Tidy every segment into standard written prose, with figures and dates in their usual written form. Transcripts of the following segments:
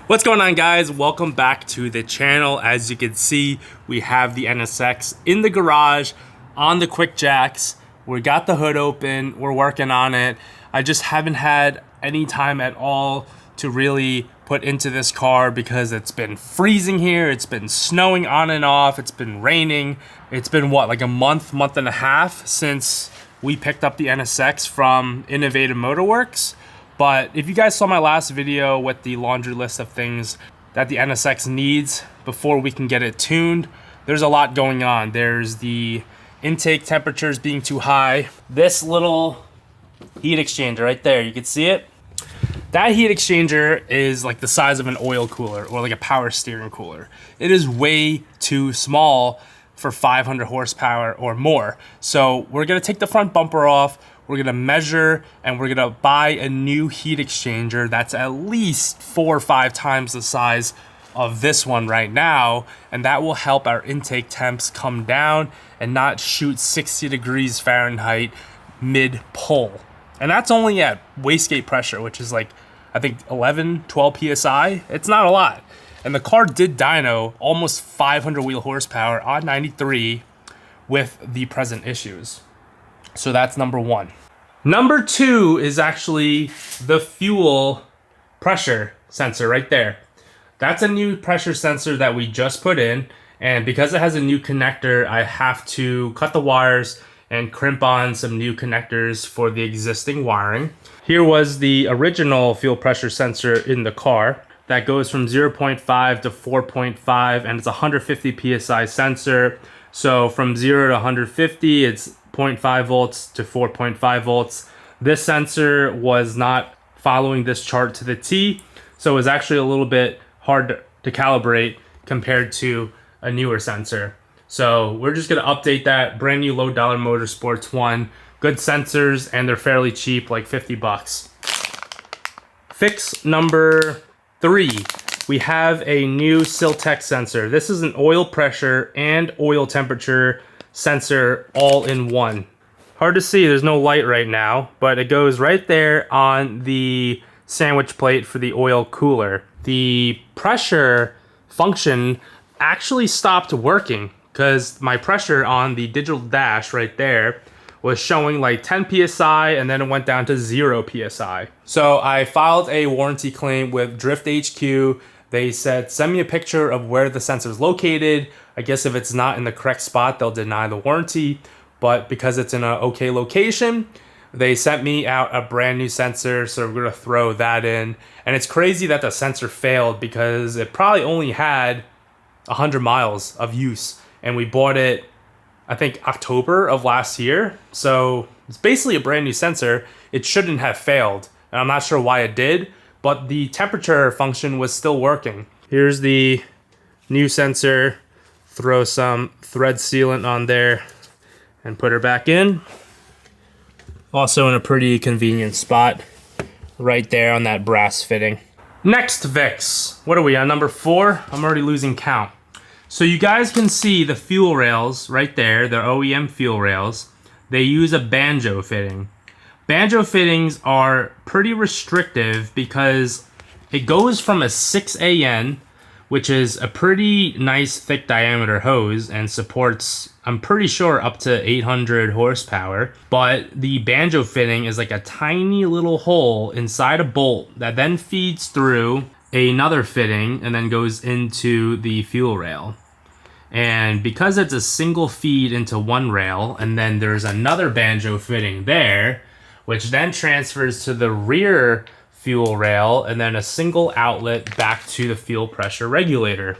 What's going on, guys? Welcome back to the channel. As you can see, we have the NSX in the garage on the quick jacks. We got the hood open, we're working on it. I just haven't had any time at all to really put into this car because it's been freezing here, it's been snowing on and off, it's been raining. It's been what, like a month and a half since we picked up the NSX from Innovative Motorworks. But if you guys saw my last video with the laundry list of things that the NSX needs before we can get it tuned, there's a lot going on. There's the intake temperatures being too high. This little heat exchanger right there, you can see it. That heat exchanger is like the size of an oil cooler or like a power steering cooler. It is way too small for 500 horsepower or more. So we're gonna take the front bumper off, we're gonna measure, and we're gonna buy a new heat exchanger that's at least 4 or 5 times the size of this one right now, and that will help our intake temps come down and not shoot 60 degrees Fahrenheit mid-pull. And that's only at wastegate pressure, which is like, I think 11, 12 PSI. It's not a lot. And the car did dyno almost 500 wheel horsepower on 93 with the present issues. So that's number one. Number two is actually the fuel pressure sensor right there. That's a new pressure sensor that we just put in. And because it has a new connector, I have to cut the wires and crimp on some new connectors for the existing wiring. Here was the original fuel pressure sensor in the car. That goes from 0.5 to 4.5, and it's a 150 PSI sensor. So from 0 to 150, it's 0.5 volts to 4.5 volts. This sensor was not following this chart to the T, so it was actually a little bit hard to calibrate compared to a newer sensor. So we're just gonna update that. Brand new low dollar Motorsports one. Good sensors, and they're fairly cheap, like 50 bucks. Fix number 3, we have a new Siltech sensor. This is an oil pressure and oil temperature sensor all in one. Hard to see, there's no light right now, but it goes right there on the sandwich plate for the oil cooler. The pressure function actually stopped working because my pressure on the digital dash right there was showing like 10 PSI, and then it went down to 0 PSI. So I filed a warranty claim with Drift HQ. They said, send me a picture of where the sensor is located. I guess if it's not in the correct spot, they'll deny the warranty. But because it's in an okay location, they sent me out a brand new sensor, so we're gonna throw that in. And it's crazy that the sensor failed because it probably only had 100 miles of use. And we bought it, I think, October of last year. So it's basically a brand new sensor. It shouldn't have failed. And I'm not sure why it did, but the temperature function was still working. Here's the new sensor. Throw some thread sealant on there and put her back in. Also in a pretty convenient spot right there on that brass fitting. Next fix. What are we on, number 4? I'm already losing count. So you guys can see the fuel rails right there, they're OEM fuel rails. They use a banjo fitting. Banjo fittings are pretty restrictive because it goes from a 6AN, which is a pretty nice thick diameter hose and supports, I'm pretty sure, up to 800 horsepower. But the banjo fitting is like a tiny little hole inside a bolt that then feeds through another fitting and then goes into the fuel rail. And because it's a single feed into one rail, and then there's another banjo fitting there, which then transfers to the rear fuel rail, and then a single outlet back to the fuel pressure regulator.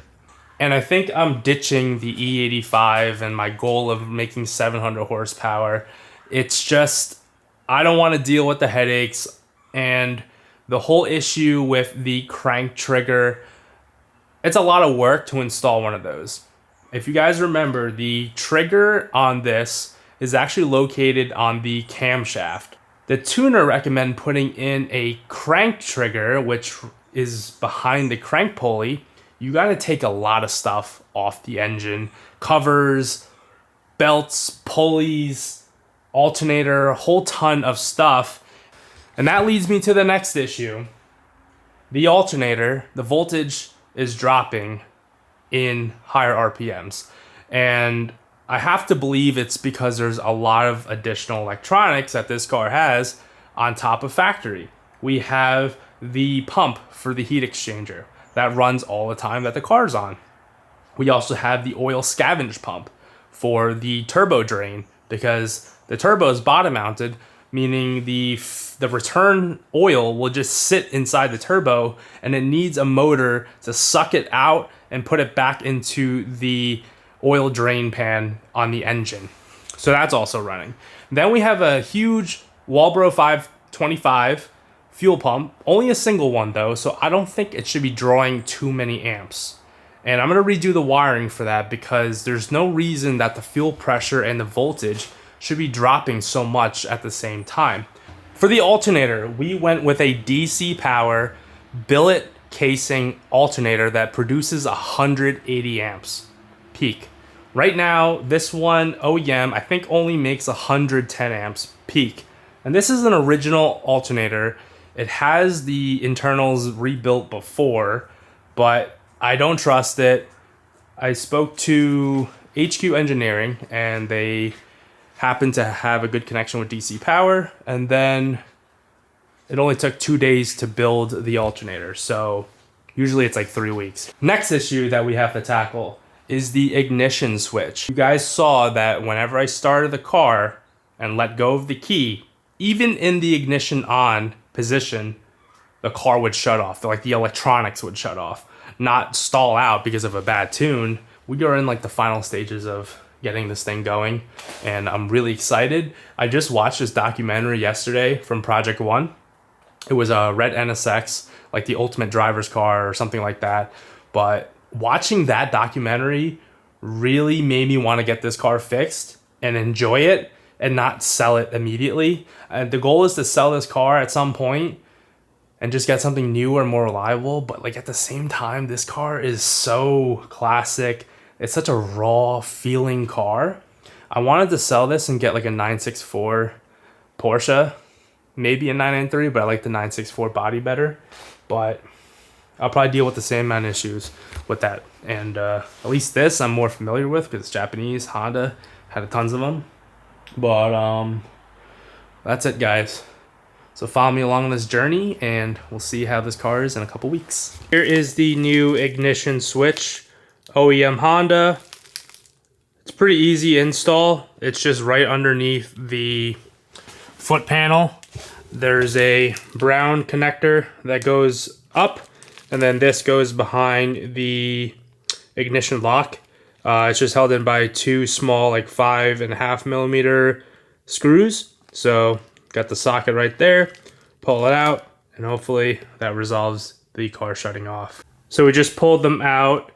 And I think I'm ditching the E85 and my goal of making 700 horsepower. It's just, I don't want to deal with the headaches and the whole issue with the crank trigger. It's a lot of work to install one of those. If you guys remember, the trigger on this is actually located on the camshaft. The tuner recommend putting in a crank trigger, which is behind the crank pulley. You got to take a lot of stuff off the engine. Covers, belts, pulleys, alternator, a whole ton of stuff. And that leads me to the next issue. the alternator, the voltage is dropping in higher RPMs. And I have to believe it's because there's a lot of additional electronics that this car has on top of factory. We have the pump for the heat exchanger that runs all the time that the car's on. We also have the oil scavenge pump for the turbo drain, because the turbo is bottom mounted, meaning the return oil will just sit inside the turbo, and it needs a motor to suck it out and put it back into the oil drain pan on the engine. So that's also running. Then we have a huge Walbro 525 fuel pump, only a single one though, so I don't think it should be drawing too many amps. And I'm going to redo the wiring for that, because there's no reason that the fuel pressure and the voltage should be dropping so much at the same time. For the alternator, we went with a DC power billet casing alternator that produces 180 amps peak. Right now, this one OEM, I think, only makes 110 amps peak. And this is an original alternator. It has the internals rebuilt before, but I don't trust it. I spoke to HQ Engineering, and they happen to have a good connection with DC Power, and then it only took 2 days to build the alternator, so usually it's like 3 weeks. Next issue that we have to tackle is the ignition switch. You guys saw that whenever I started the car and let go of the key, even in the ignition on position, the car would shut off. Like the electronics would shut off, not stall out because of a bad tune. We are in like the final stages of getting this thing going, and I'm really excited. I just watched this documentary yesterday from Project One. It was a red NSX, like the ultimate driver's car or something like that. But watching that documentary really made me want to get this car fixed and enjoy it and not sell it immediately. And the goal is to sell this car at some point and just get something newer and more reliable. But like at the same time, this car is so classic. It's such a raw feeling car. I wanted to sell this and get like a 964 Porsche, maybe a 993, but I like the 964 body better. But I'll probably deal with the same amount of issues with that. And at least this I'm more familiar with because it's Japanese. Honda had tons of them. But that's it, guys. So follow me along this journey, and we'll see how this car is in a couple weeks. Here is the new ignition switch, OEM Honda. It's pretty easy install. It's just right underneath the foot panel. There's a brown connector that goes up, and then this goes behind the ignition lock. It's just held in by two small, like 5.5 millimeter screws. So got the socket right there, pull it out, and hopefully that resolves the car shutting off. So we just pulled them out.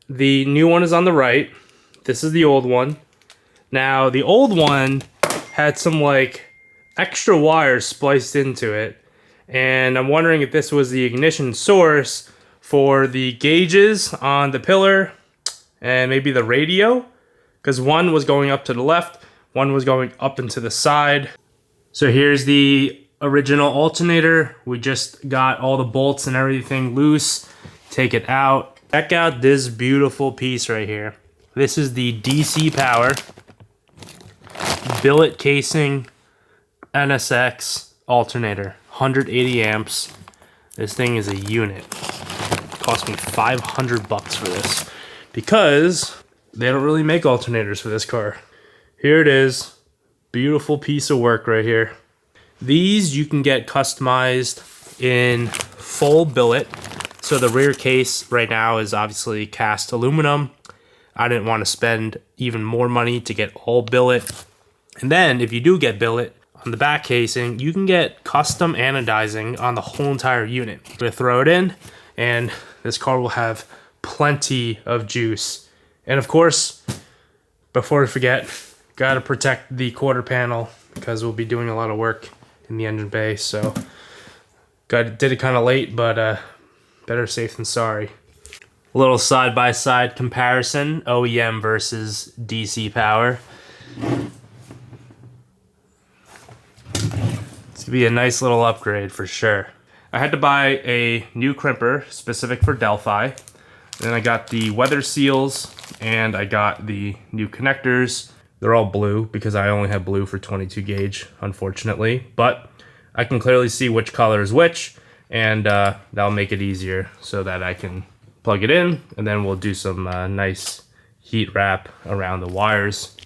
The new one is on the right. This is the old one. Now the old one had some like extra wires spliced into it, and I'm wondering if this was the ignition source for the gauges on the pillar and maybe the radio, because one was going up to the left, one was going up and to the side. So here's the original alternator. We just got all the bolts and everything loose. Take it out. Check out this beautiful piece right here. This is the DC Power billet casing NSX alternator, 180 amps. This thing is a unit. It cost me $500 for this because they don't really make alternators for this car. Here it is. Beautiful piece of work right here. These you can get customized in full billet. So the rear case right now is obviously cast aluminum. I didn't want to spend even more money to get all billet. And then if you do get billet on the back casing, you can get custom anodizing on the whole entire unit. I'm gonna throw it in, and this car will have plenty of juice. And of course, before I forget, gotta protect the quarter panel because we'll be doing a lot of work in the engine bay. So did it kind of late, but better safe than sorry. A little side-by-side comparison, OEM versus DC Power. It's gonna be a nice little upgrade for sure. I had to buy a new crimper specific for Delphi. Then I got the weather seals and I got the new connectors. They're all blue because I only have blue for 22 gauge, unfortunately. But I can clearly see which color is which, and that'll make it easier so that I can plug it in, and then we'll do some nice heat wrap around the wires.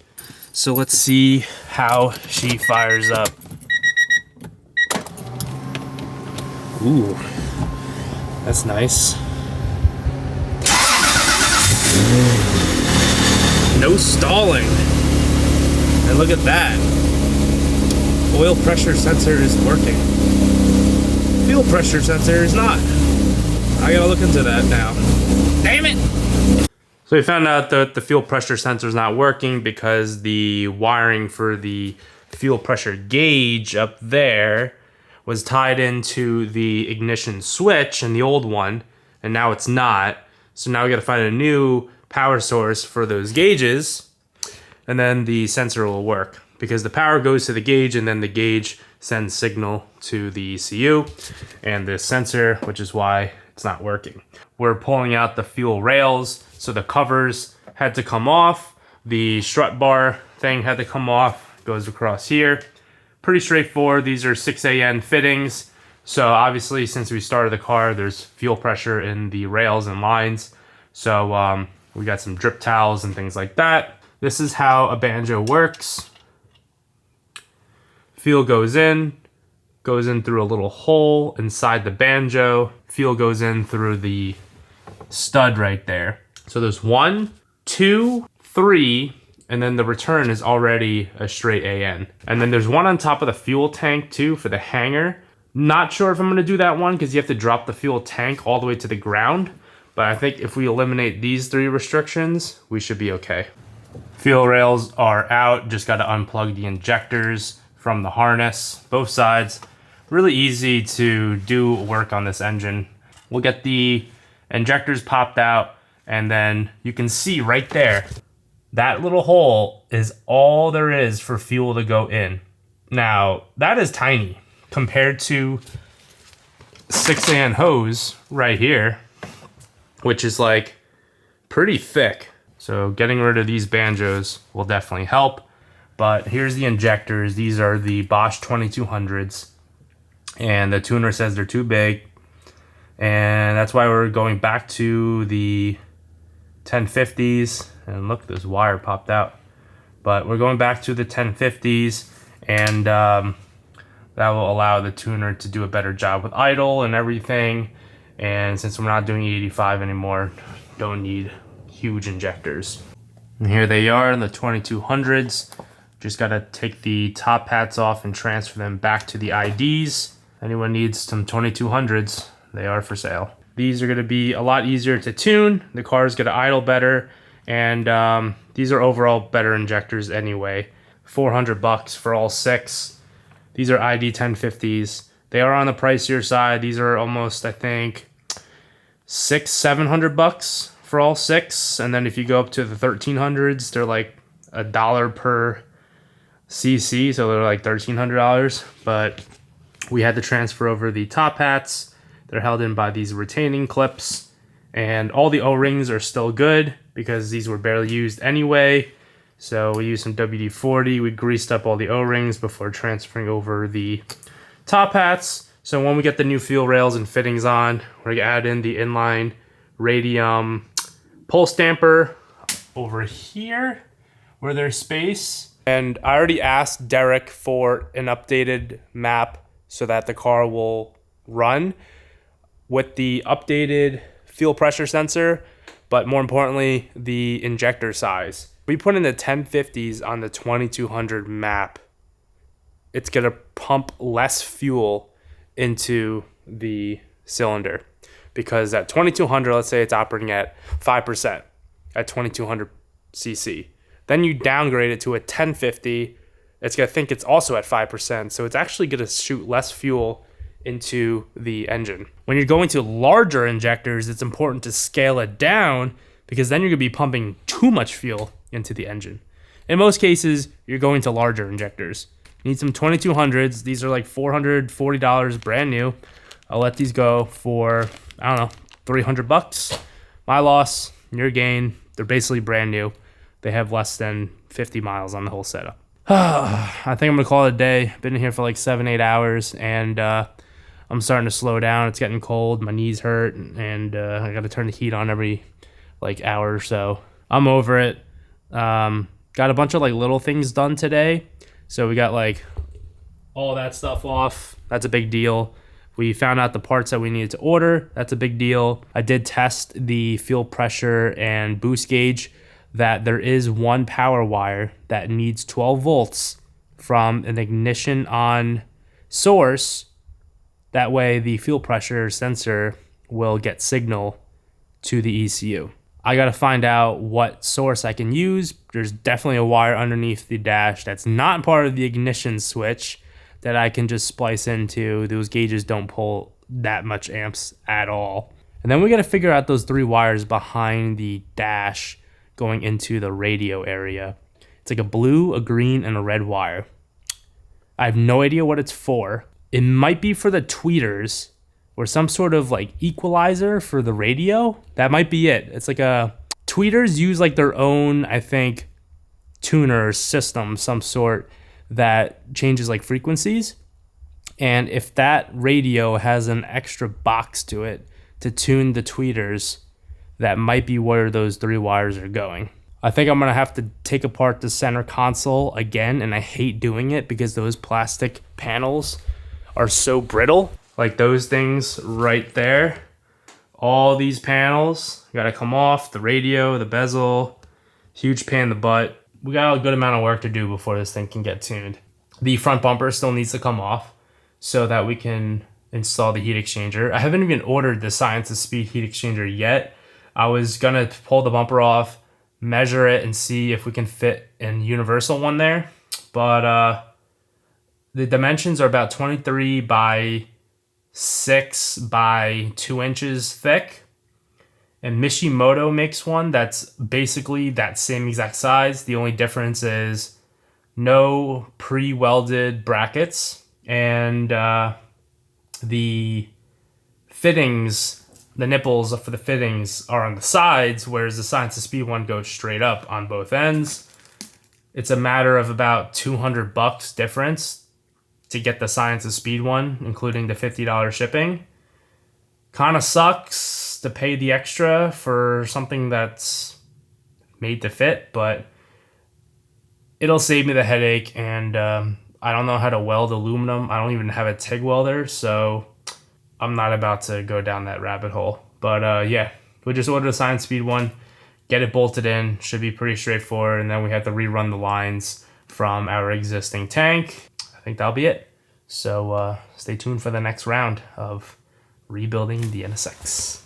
So let's see how she fires up. Ooh, that's nice. No stalling. And look at that. Oil pressure sensor is working. Fuel pressure sensor is not. I gotta look into that now. Damn it! So we found out that the fuel pressure sensor is not working because the wiring for the fuel pressure gauge up there was tied into the ignition switch in the old one, and now it's not. So now we gotta find a new power source for those gauges, and then the sensor will work because the power goes to the gauge and then the gauge sends signal to the ECU and the sensor, which is why it's not working. We're pulling out the fuel rails, so the covers had to come off. The strut bar thing had to come off, goes across here. Pretty straightforward. These are 6AN fittings. So obviously, since we started the car, there's fuel pressure in the rails and lines. So we got some drip towels and things like that. This is how a banjo works. Fuel goes in through a little hole inside the banjo. Fuel goes in through the stud right there. So there's 1, 2, 3, and then the return is already a straight AN. And then there's one on top of the fuel tank too for the hanger. Not sure if I'm gonna do that one because you have to drop the fuel tank all the way to the ground. But I think if we eliminate these 3 restrictions, we should be okay. Fuel rails are out, just gotta unplug the injectors from the harness, both sides. Really easy to do work on this engine. We'll get the injectors popped out, and then you can see right there, that little hole is all there is for fuel to go in. Now, that is tiny compared to 6AN hose right here, which is like pretty thick. So getting rid of these banjos will definitely help. But here's the injectors. These are the Bosch 2200s. And the tuner says they're too big. And that's why we're going back to the 1050s. And look, this wire popped out. But we're going back to the 1050s. And that will allow the tuner to do a better job with idle and everything. And since we're not doing 85 anymore, don't need huge injectors. And here they are in the 2200s. Just gotta take the top hats off and transfer them back to the IDs. Anyone needs some 2200s, they are for sale. These are gonna be a lot easier to tune. The car's gonna idle better. And these are overall better injectors anyway. $400 for all 6. These are ID 1050s. They are on the pricier side. These are almost, I think, $600-700 for all 6. And then if you go up to the 1300s, they're like $1 per cc, so they're like $1,300. But we had to transfer over the top hats. They're held in by these retaining clips, and all the O-rings are still good because these were barely used anyway. So we used some WD-40. We greased up all the O-rings before transferring over the top hats. So when we get the new fuel rails and fittings on, we're gonna add in the inline radium pulse damper over here where there's space. And I already asked Derek for an updated map so that the car will run with the updated fuel pressure sensor, but more importantly, the injector size. We put in the 1050s on the 2200 map. It's gonna pump less fuel into the cylinder because at 2200, let's say it's operating at 5% at 2200 cc. Then you downgrade it to a 1050, it's gonna think it's also at 5%, so it's actually gonna shoot less fuel into the engine. When you're going to larger injectors, it's important to scale it down because then you're gonna be pumping too much fuel into the engine. In most cases, you're going to larger injectors. You need some 2200s. These are like $440 brand new. I'll let these go for, I don't know, 300 bucks. My loss, your gain. They're basically brand new. They have less than 50 miles on the whole setup. I think I'm gonna call it a day. Been in here for like 7-8 hours, and I'm starting to slow down. It's getting cold. My knees hurt, and I gotta turn the heat on every like hour or so. I'm over it. Got a bunch of like little things done today. So we got like all that stuff off. That's a big deal. We found out the parts that we needed to order. That's a big deal. I did test the fuel pressure and boost gauge, that there is one power wire that needs 12 volts from an ignition on source. That way the fuel pressure sensor will get signal to the ECU. I gotta find out what source I can use. There's definitely a wire underneath the dash that's not part of the ignition switch that I can just splice into. Those gauges don't pull that much amps at all. And then we gotta figure out those 3 wires behind the dash going into the radio area. It's like a blue, a green, and a red wire. I have no idea what it's for. It might be for the tweeters or some sort of like equalizer for the radio. That might be it. It's like tweeters use like their own, I think, tuner system, some sort, that changes like frequencies. And if that radio has an extra box to it to tune the tweeters, that might be where those 3 wires are going. I think I'm gonna have to take apart the center console again, and I hate doing it because those plastic panels are so brittle. Like those things right there, all these panels gotta come off, the radio, the bezel, huge pain in the butt. We got a good amount of work to do before this thing can get tuned. The front bumper still needs to come off so that we can install the heat exchanger. I haven't even ordered the Science of Speed heat exchanger yet. I was gonna pull the bumper off, measure it, and see if we can fit an universal one there. But the dimensions are about 23 by 6 by 2 inches thick. And Mishimoto makes one that's basically that same exact size. The only difference is no pre-welded brackets, and the fittings, the nipples for the fittings are on the sides, whereas the Science of Speed one goes straight up on both ends. It's a matter of about 200 bucks difference to get the Science of Speed one, including the $50 shipping. Kind of sucks to pay the extra for something that's made to fit, but it'll save me the headache. And I don't know how to weld aluminum. I don't even have a TIG welder, so I'm not about to go down that rabbit hole. But yeah, we just ordered a Science Speed one, get it bolted in, should be pretty straightforward, and then we have to rerun the lines from our existing tank. I think that'll be it. So stay tuned for the next round of rebuilding the NSX.